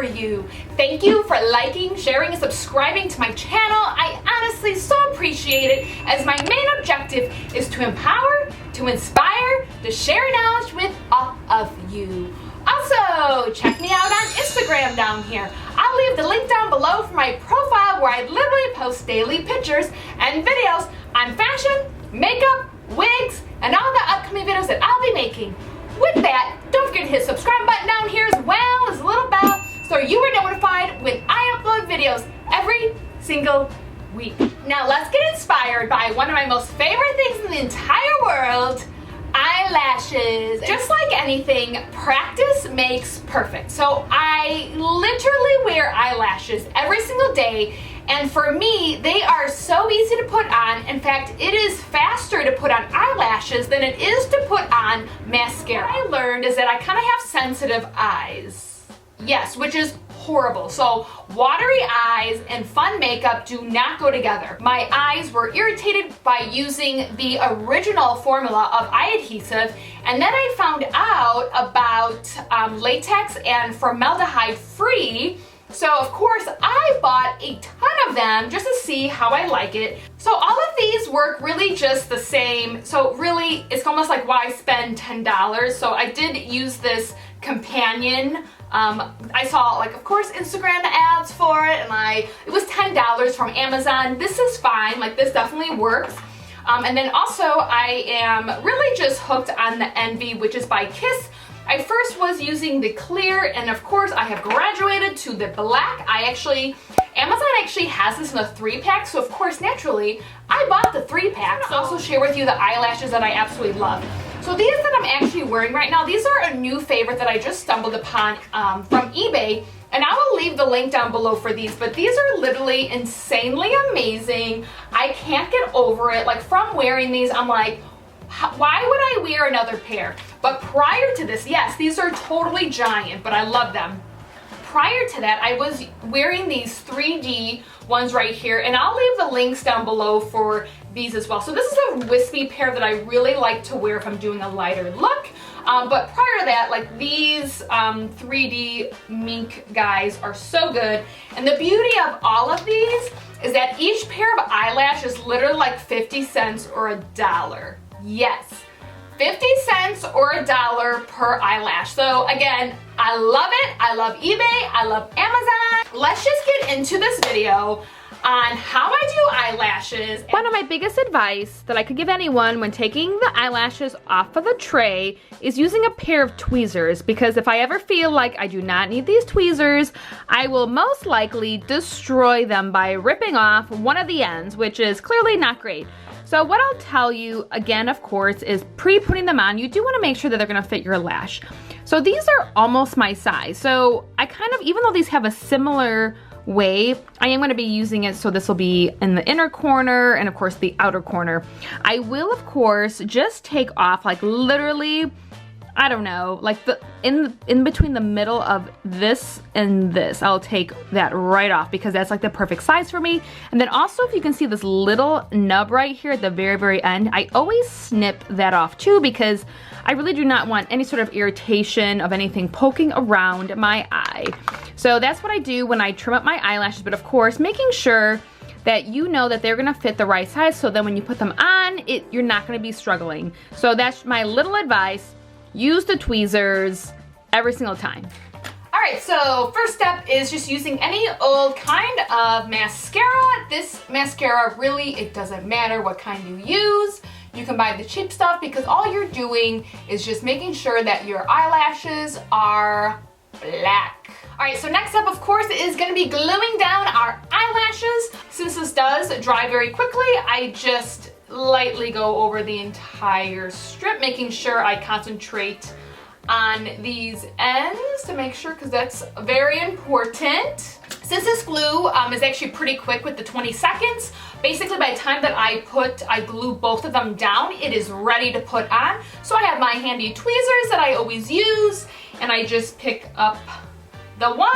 you. Thank you for liking, sharing, and subscribing to my channel. I honestly so appreciate it, as my main objective is to empower, to inspire, to share knowledge with all of you. Also, check me out on Instagram down here. I'll leave the link down below for my profile, where I literally post daily pictures and videos on fashion, makeup, wigs, and all the upcoming videos that I'll be making. With that, don't forget to hit the subscribe button down here, as well as the little bell, so you are notified when I upload videos every single week. Now let's get inspired by one of my most favorite things in the entire world, eyelashes. Just like anything, practice makes perfect. So I literally wear eyelashes every single day, and for me, they are so easy to put on. In fact, it is faster to put on eyelashes than it is to put on mascara. What I learned is that I kind of have sensitive eyes. Yes, which is horrible. So watery eyes and fun makeup do not go together. My eyes were irritated by using the original formula of eye adhesive, and then I found out about latex and formaldehyde free. So of course I bought a ton of them just to see how I like it. So all of these work really just the same. So really it's almost like, why spend $10? So I did use this companion. I saw, like, of course, Instagram ads for it, and it was $10 from Amazon. This is fine, like this definitely works. And then also I am really just hooked on the Envy, which is by Kiss. I first was using the clear, and of course I have graduated to the black. Amazon actually has this in a 3-pack, so of course naturally I bought the 3-pack. I'll also share with you the eyelashes that I absolutely love. So these that I'm actually wearing right now, these are a new favorite that I just stumbled upon from eBay, and I will leave the link down below for these, but these are literally insanely amazing. I can't get over it. Like, from wearing these, I'm like, why would I wear another pair? But prior to this, yes, these are totally giant, but I love them. Prior to that, I was wearing these 3D ones right here, and I'll leave the links down below for these as well. So this is a wispy pair that I really like to wear if I'm doing a lighter look. But prior to that, like, these 3D mink guys are so good. And the beauty of all of these is that each pair of eyelash is literally like 50 cents or $1. Yes, 50 cents or $1 per eyelash. So again, I love it. I love eBay. I love Amazon. Let's just get into this video on how I do eyelashes. One of my biggest advice that I could give anyone when taking the eyelashes off of the tray is using a pair of tweezers, because if I ever feel like I do not need these tweezers, I will most likely destroy them by ripping off one of the ends, which is clearly not great. So what I'll tell you, again, of course, is pre-putting them on, you do want to make sure that they're going to fit your lash. So these are almost my size. So I kind of, even though these have a similar way, I am going to be using it, so this will be in the inner corner and of course the outer corner. I will, of course, just take off, like, literally, I don't know, like in between the middle of this and this. I'll take that right off because that's like the perfect size for me. And then also, if you can see this little nub right here at the very, very end, I always snip that off too, because I really do not want any sort of irritation of anything poking around my eye. So that's what I do when I trim up my eyelashes, but of course, making sure that you know that they're gonna fit the right size, so then when you put them on, you're not gonna be struggling. So that's my little advice. Use the tweezers every single time. All right, so first step is just using any old kind of mascara. This mascara, really, it doesn't matter what kind you use. You can buy the cheap stuff, because all you're doing is just making sure that your eyelashes are black. All right, so next up, of course, is gonna be gluing down our eyelashes. Since this does dry very quickly, I just lightly go over the entire strip, making sure I concentrate on these ends to make sure, because that's very important. Since this glue is actually pretty quick with the 20 seconds, basically by the time that I glue both of them down, it is ready to put on. So I have my handy tweezers that I always use, and I just pick up the one,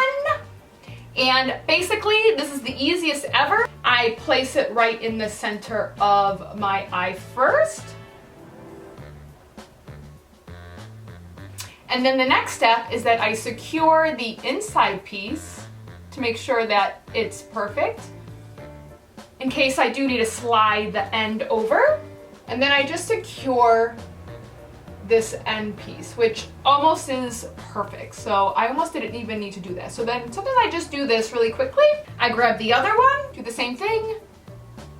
and basically this is the easiest ever. I place it right in the center of my eye first. And then the next step is that I secure the inside piece to make sure that it's perfect, in case I do need to slide the end over. And then I just secure this end piece, which almost is perfect. So I almost didn't even need to do this. So then sometimes I just do this really quickly. I grab the other one, do the same thing,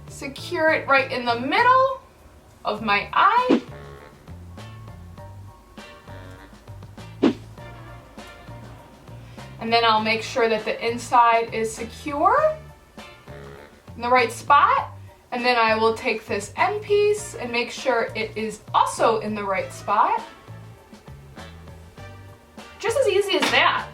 secure it right in the middle of my eye. And then I'll make sure that the inside is secure in the right spot. And then I will take this end piece and make sure it is also in the right spot. Just as easy as that.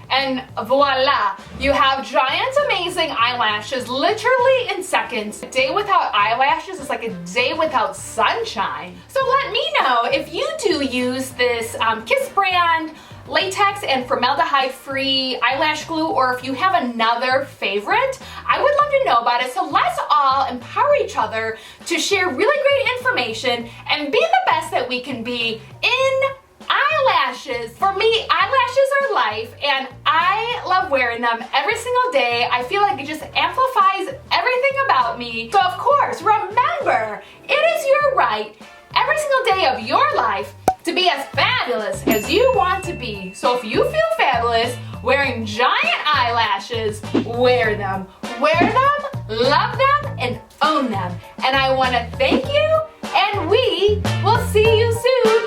And voila, you have giant amazing eyelashes literally in seconds. A day without eyelashes is like a day without sunshine. So let me know if you do use this Kiss brand latex and formaldehyde-free eyelash glue, or if you have another favorite. I would love to know about it, so let's all empower each other to share really great information and be the best that we can be in eyelashes. For me, eyelashes are life, and I love wearing them every single day. I feel like it just amplifies everything about me. So of course, remember, it is your right every single day of your life to be as fabulous as you want to be. So if you feel fabulous wearing giant eyelashes, wear them. Wear them, love them, and own them. And I want to thank you, and we will see you soon.